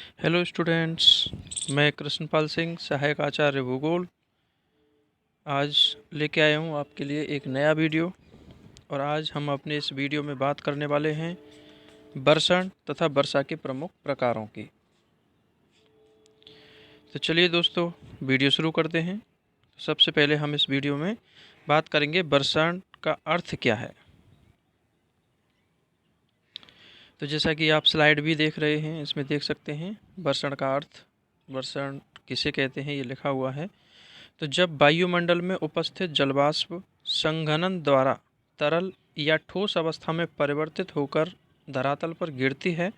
Hello students, मैं कृष्णपाल सिंह, सहायक आचार्य भूगोल। आज लेके आया हूँ आपके लिए एक नया वीडियो। और आज हम अपने इस वीडियो में बात करने वाले हैं बर्षण तथा वर्षा के प्रमुख प्रकारों की। तो चलिए दोस्तों, वीडियो शुरू करते हैं। सबसे पहले हम इस वीडियो में बात करेंगे बर्षण का अर्थ क्या है। तो जैसा कि आप स्लाइड भी देख रहे हैं, इसमें देख सकते हैं बर्षण का अर्थ। बर्षण किसे कहते हैं ये लिखा हुआ है। तो जब वायुमंडल में उपस्थित जलवाष्प संघनन द्वारा तरल या ठोस अवस्था में परिवर्तित होकर धरातल पर गिरती है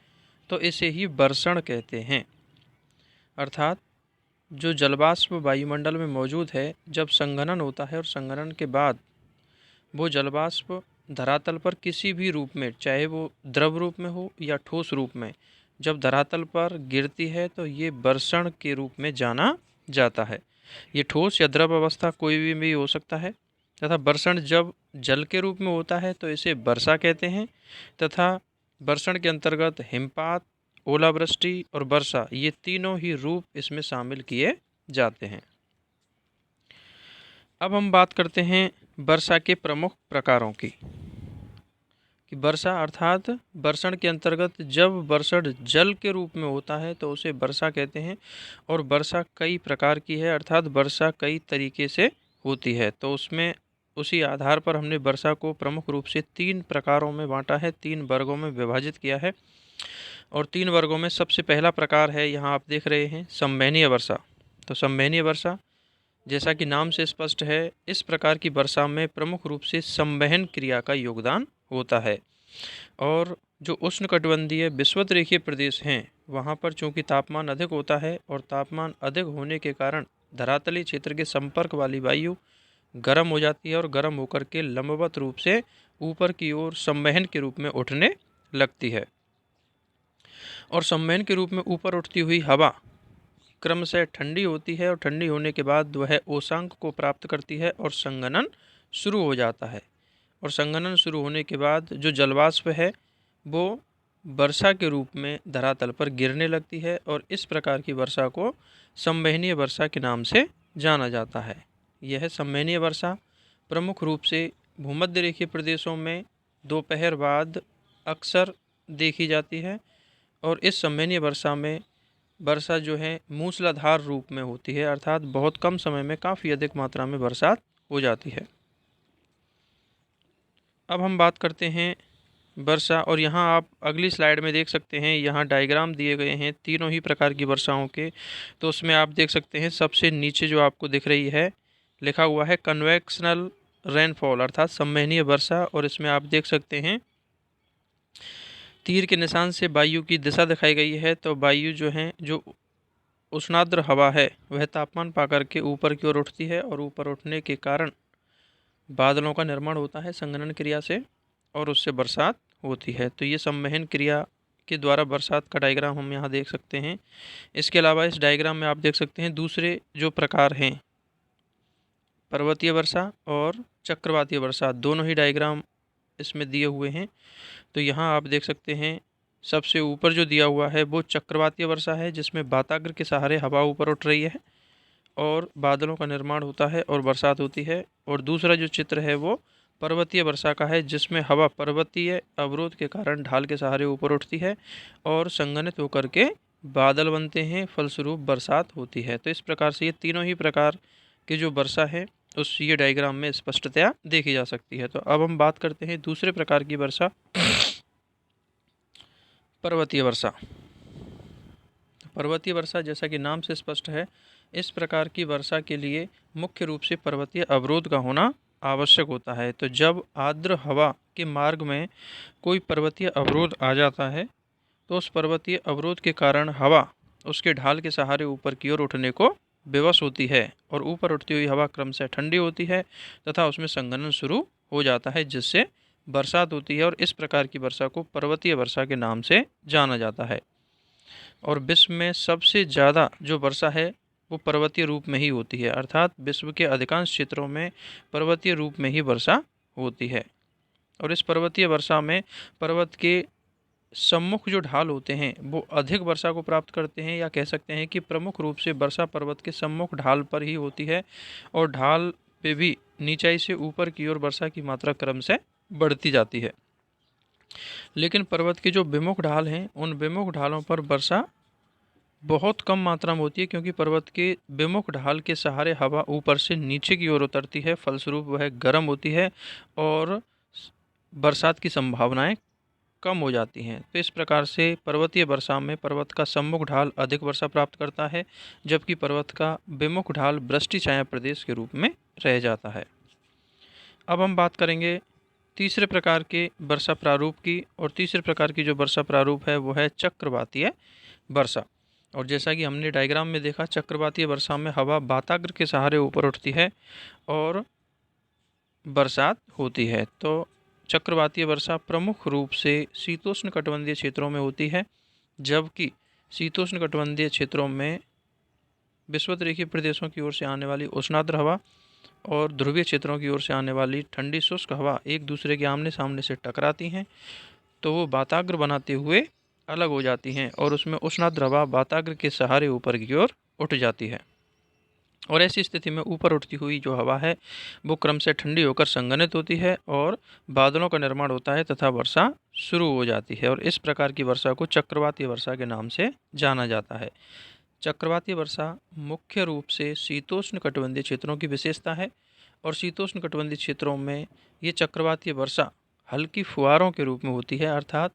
तो इसे ही वर्षण कहते हैं। अर्थात जो जलवाष्प वायुमंडल में मौजूद है, जब संघनन होता है और संघनन के बाद वो जलवाष्प धरातल पर किसी भी रूप में, चाहे वो द्रव रूप में हो या ठोस रूप में, जब धरातल पर गिरती है तो ये वर्षण के रूप में जाना जाता है। ये ठोस या द्रव अवस्था कोई भी हो सकता है। तथा वर्षण जब जल के रूप में होता है तो इसे वर्षा कहते हैं। तथा वर्षण के अंतर्गत हिमपात, ओलावृष्टि और वर्षा, ये तीनों ही रूप इसमें शामिल किए जाते हैं। अब हम बात करते हैं वर्षा के प्रमुख प्रकारों की। कि वर्षा अर्थात वर्षण के अंतर्गत जब वर्षण जल के रूप में होता है तो उसे वर्षा कहते हैं। और वर्षा कई प्रकार की है, अर्थात वर्षा कई तरीके से होती है। तो उसमें उसी आधार पर हमने वर्षा को प्रमुख रूप से 3 प्रकारों में बांटा है, 3 वर्गों में विभाजित किया है। और 3 वर्गों में सबसे पहला प्रकार है, यहाँ आप देख रहे हैं, संवहनीय वर्षा। तो संवहनीय वर्षा, जैसा कि नाम से स्पष्ट है, इस प्रकार की वर्षा में प्रमुख रूप से संवहन क्रिया का योगदान होता है। और जो उष्णकटिबंधीय विषुवत-रेखीय प्रदेश हैं, वहाँ पर चूँकि तापमान अधिक होता है और तापमान अधिक होने के कारण धरातलीय क्षेत्र के संपर्क वाली वायु गर्म हो जाती है और गर्म होकर के लंबवत रूप से ऊपर की ओर संवहन के रूप में उठने लगती है। और संवहन के रूप में ऊपर उठती हुई हवा क्रमशः ठंडी होती है और ठंडी होने के बाद वह उष्मांक को प्राप्त करती है और संघनन शुरू हो जाता है। और संघनन शुरू होने के बाद जो जलवाष्प है वो वर्षा के रूप में धरातल पर गिरने लगती है। और इस प्रकार की वर्षा को संवहनीय वर्षा के नाम से जाना जाता है। यह संवहनीय वर्षा प्रमुख रूप से भूमध्य रेखीय प्रदेशों में दोपहर बाद अक्सर देखी जाती है। और इस संवहनीय वर्षा में वर्षा जो है मूसलाधार रूप में होती है, अर्थात बहुत कम समय में काफ़ी अधिक मात्रा में बरसात हो जाती है। अब हम बात करते हैं वर्षा, और यहाँ आप अगली स्लाइड में देख सकते हैं, यहाँ डायग्राम दिए गए हैं तीनों ही प्रकार की वर्षाओं के। तो उसमें आप देख सकते हैं सबसे नीचे जो आपको दिख रही है, लिखा हुआ है कन्वेक्शनल रेनफॉल, अर्थात संवहनीय वर्षा। और इसमें आप देख सकते हैं तीर के निशान से वायु की दिशा दिखाई गई है। तो वायु जो है, जो उष्णाद्र हवा है, वह तापमान पा करके ऊपर की ओर उठती है और ऊपर उठने के कारण बादलों का निर्माण होता है संघनन क्रिया से, और उससे बरसात होती है। तो ये संवहन क्रिया के द्वारा बरसात का डायग्राम हम यहाँ देख सकते हैं। इसके अलावा इस डायग्राम में आप देख सकते हैं दूसरे जो प्रकार हैं, पर्वतीय वर्षा और चक्रवातीय वर्षा, दोनों ही डायग्राम इसमें दिए हुए हैं। तो यहाँ आप देख सकते हैं सबसे ऊपर जो दिया हुआ है वो चक्रवातीय वर्षा है, जिसमें वाताग्र के सहारे हवा ऊपर उठ रही है और बादलों का निर्माण होता है और बरसात होती है। और दूसरा जो चित्र है वो पर्वतीय वर्षा का है, जिसमें हवा पर्वतीय अवरोध के कारण ढाल के सहारे ऊपर उठती है और संघनित होकर के बादल बनते हैं, फलस्वरूप बरसात होती है। तो इस प्रकार से ये तीनों ही प्रकार की जो वर्षा है उस ये डायग्राम में स्पष्टतया देखी जा सकती है। तो अब हम बात करते हैं दूसरे प्रकार की वर्षा, पर्वतीय वर्षा। पर्वतीय वर्षा, जैसा कि नाम से स्पष्ट है, इस प्रकार की वर्षा के लिए मुख्य रूप से पर्वतीय अवरोध का होना आवश्यक होता है। तो जब आर्द्र हवा के मार्ग में कोई पर्वतीय अवरोध आ जाता है तो उस पर्वतीय अवरोध के कारण हवा उसके ढाल के सहारे ऊपर की ओर उठने को विवश होती है और ऊपर उठती हुई हवा क्रमशः ठंडी होती है तथा उसमें संघनन शुरू हो जाता है, जिससे बरसात होती है। और इस प्रकार की वर्षा को पर्वतीय वर्षा के नाम से जाना जाता है। और विश्व में सबसे ज़्यादा जो वर्षा है वो पर्वतीय रूप में ही होती है, अर्थात विश्व के अधिकांश क्षेत्रों में पर्वतीय रूप में ही वर्षा होती है। और इस पर्वतीय वर्षा में पर्वत के सम्मुख जो ढाल होते हैं वो अधिक वर्षा को प्राप्त करते हैं, या कह सकते हैं कि प्रमुख रूप से वर्षा पर्वत के सम्मुख ढाल पर ही होती है, और ढाल पे भी नीचाई से ऊपर की ओर वर्षा की मात्रा क्रम से बढ़ती जाती है। लेकिन पर्वत के जो विमुख ढाल हैं उन विमुख ढालों पर वर्षा बहुत कम मात्रा में होती है, क्योंकि पर्वत के विमुख ढाल के सहारे हवा ऊपर से नीचे की ओर उतरती है, फलस्वरूप वह गर्म होती है और बरसात की संभावनाएं कम हो जाती हैं। तो इस प्रकार से पर्वतीय वर्षा में पर्वत का सम्मुख ढाल अधिक वर्षा प्राप्त करता है, जबकि पर्वत का विमुख ढाल वृष्टि छाया प्रदेश के रूप में रह जाता है। अब हम बात करेंगे तीसरे प्रकार के वर्षा प्रारूप की, और तीसरे प्रकार की जो वर्षा प्रारूप है वो है चक्रवातीय वर्षा। और जैसा कि हमने डायग्राम में देखा, चक्रवातीय वर्षा में हवा वाताग्र के सहारे ऊपर उठती है और बरसात होती है। तो चक्रवातीय वर्षा प्रमुख रूप से शीतोष्ण कटिबंधीय क्षेत्रों में होती है, जबकि शीतोष्ण कटिबंधीय क्षेत्रों में विषुवत-रेखीय प्रदेशों की ओर से आने वाली उष्णाद्र हवा और ध्रुवीय क्षेत्रों की ओर से आने वाली ठंडी शुष्क हवा एक दूसरे के आमने सामने से टकराती हैं, तो वो वाताग्र बनाते हुए अलग हो जाती हैं और उसमें उष्णाद्र हवा वाताग्र के सहारे ऊपर की ओर उठ जाती है। और ऐसी स्थिति में ऊपर उठती हुई जो हवा है वो क्रम से ठंडी होकर संघनित होती है और बादलों का निर्माण होता है तथा वर्षा शुरू हो जाती है, और इस प्रकार की वर्षा को चक्रवातीय वर्षा के नाम से जाना जाता है। चक्रवातीय वर्षा मुख्य रूप से शीतोष्ण कटिबंधीय क्षेत्रों की विशेषता है, और शीतोष्ण कटिबंधीय क्षेत्रों में ये चक्रवातीय वर्षा हल्की फुहारों के रूप में होती है, अर्थात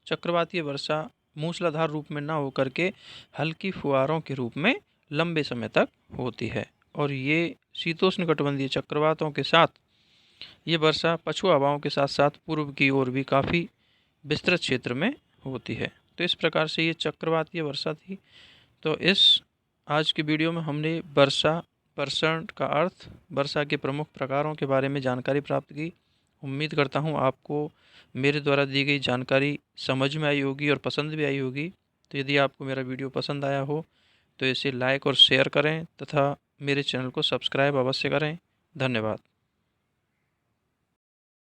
चक्रवातीय वर्षा मूसलाधार रूप में ना होकर के हल्की फुहारों के रूप में लंबे समय तक होती है। और ये शीतोष्ण कटिबंधीय चक्रवातों के साथ ये वर्षा पछुआ हवाओं के साथ साथ पूर्व की ओर भी काफ़ी विस्तृत क्षेत्र में होती है। तो इस प्रकार से ये चक्रवातीय वर्षा थी। तो इस आज की वीडियो में हमने वर्षा, वर्षण का अर्थ, वर्षा के प्रमुख प्रकारों के बारे में जानकारी प्राप्त की। उम्मीद करता हूँ आपको मेरे द्वारा दी गई जानकारी समझ में आई होगी और पसंद भी आई होगी। तो यदि आपको मेरा वीडियो पसंद आया हो तो इसे लाइक और शेयर करें तथा मेरे चैनल को सब्सक्राइब अवश्य करें। धन्यवाद।